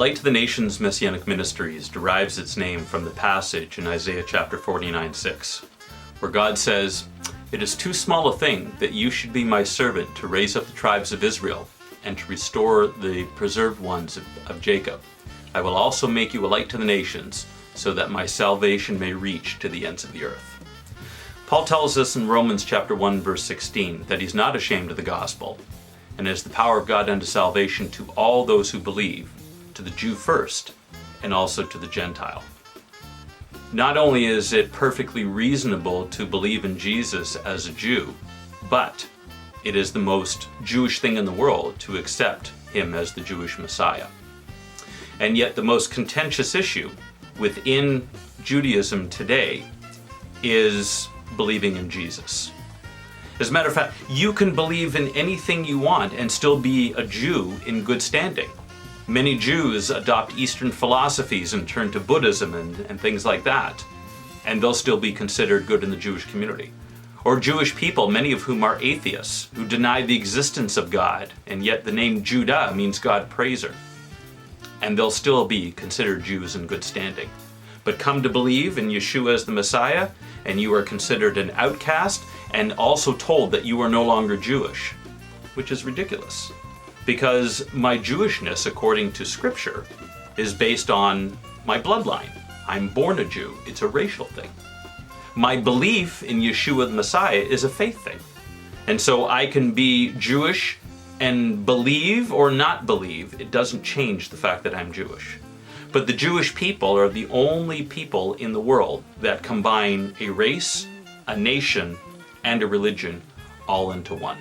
Light to the Nations Messianic Ministries derives its name from the passage in Isaiah chapter 49:6, where God says, "It is too small a thing that you should be my servant to raise up the tribes of Israel and to restore the preserved ones of Jacob. I will also make you a light to the nations, so that my salvation may reach to the ends of the earth." Paul tells us in Romans chapter 1 verse 16 that he's not ashamed of the gospel, and is the power of God unto salvation to all those who believe, to the Jew first, and also to the Gentile. Not only is it perfectly reasonable to believe in Jesus as a Jew, but it is the most Jewish thing in the world to accept him as the Jewish Messiah. And yet the most contentious issue within Judaism today is believing in Jesus. As a matter of fact, you can believe in anything you want and still be a Jew in good standing. Many Jews adopt Eastern philosophies and turn to Buddhism and things like that, and they'll still be considered good in the Jewish community. Or Jewish people, many of whom are atheists, who deny the existence of God, and yet the name Judah means God praiser, and they'll still be considered Jews in good standing. But come to believe in Yeshua as the Messiah, and you are considered an outcast, and also told that you are no longer Jewish, which is ridiculous. Because my Jewishness, according to Scripture, is based on my bloodline. I'm born a Jew. It's a racial thing. My belief in Yeshua the Messiah is a faith thing. And so I can be Jewish and believe or not believe. It doesn't change the fact that I'm Jewish. But the Jewish people are the only people in the world that combine a race, a nation, and a religion all into one.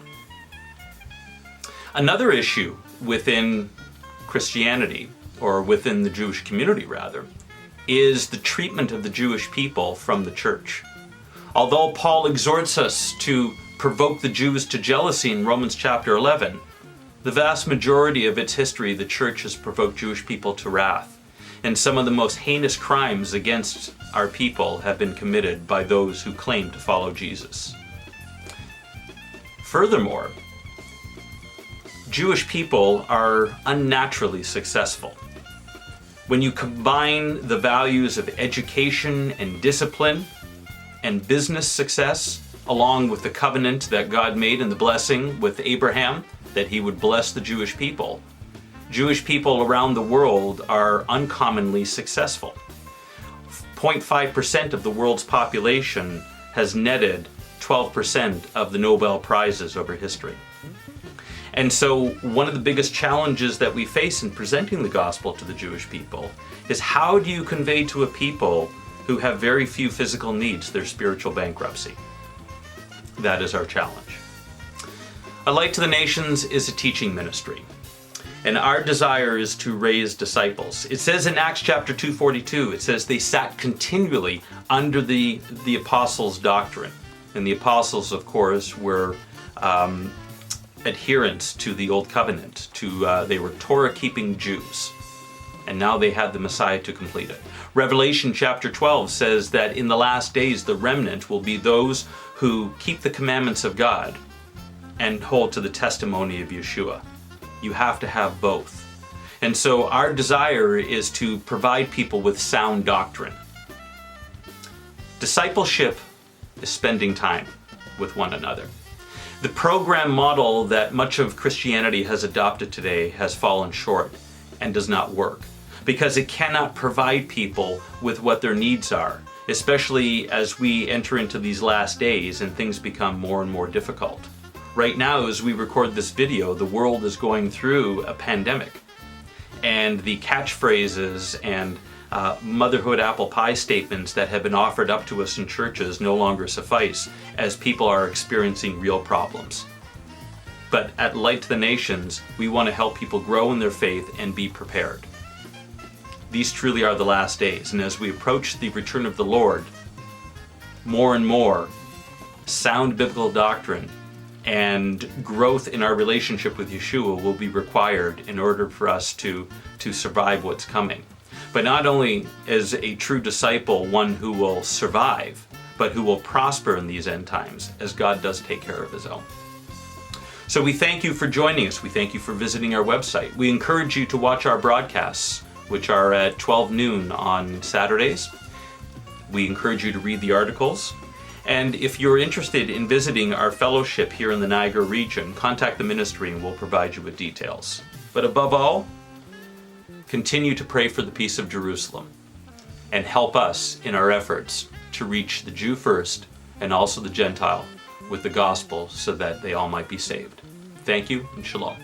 Another issue within Christianity, or within the Jewish community rather, is the treatment of the Jewish people from the church. Although Paul exhorts us to provoke the Jews to jealousy in Romans chapter 11, the vast majority of its history, the church has provoked Jewish people to wrath. And some of the most heinous crimes against our people have been committed by those who claim to follow Jesus. Furthermore, Jewish people are unnaturally successful. When you combine the values of education and discipline and business success, along with the covenant that God made and the blessing with Abraham, that he would bless the Jewish people around the world are uncommonly successful. 0.5% of the world's population has netted 12% of the Nobel Prizes over history. And so one of the biggest challenges that we face in presenting the gospel to the Jewish people is, how do you convey to a people who have very few physical needs their spiritual bankruptcy? That is our challenge. A Light to the Nations is a teaching ministry, and our desire is to raise disciples. It says in Acts chapter 2:42, it says they sat continually under the apostles' doctrine. And the apostles, of course, were adherents to the Old Covenant. They were Torah-keeping Jews, and now they had the Messiah to complete it. Revelation chapter 12 says that in the last days the remnant will be those who keep the commandments of God and hold to the testimony of Yeshua. You have to have both. And so our desire is to provide people with sound doctrine. Discipleship is spending time with one another. The program model that much of Christianity has adopted today has fallen short and does not work, because it cannot provide people with what their needs are, especially as we enter into these last days and things become more and more difficult. Right now, as we record this video, the world is going through a pandemic, and the catchphrases and motherhood apple pie statements that have been offered up to us in churches no longer suffice, as people are experiencing real problems. But at Light to the Nations, we want to help people grow in their faith and be prepared. These truly are the last days, and as we approach the return of the Lord, more and more sound biblical doctrine and growth in our relationship with Yeshua will be required in order for us to survive what's coming. But not only is a true disciple one who will survive, but who will prosper in these end times, as God does take care of his own. So we thank you for joining us. We thank you for visiting our website. We encourage you to watch our broadcasts which are at 12 noon on Saturdays. We encourage you to read the articles. And if you're interested in visiting our fellowship here in the Niagara region, contact the ministry and we'll provide you with details. But above all, continue to pray for the peace of Jerusalem and help us in our efforts to reach the Jew first and also the Gentile with the gospel so that they all might be saved. Thank you and shalom.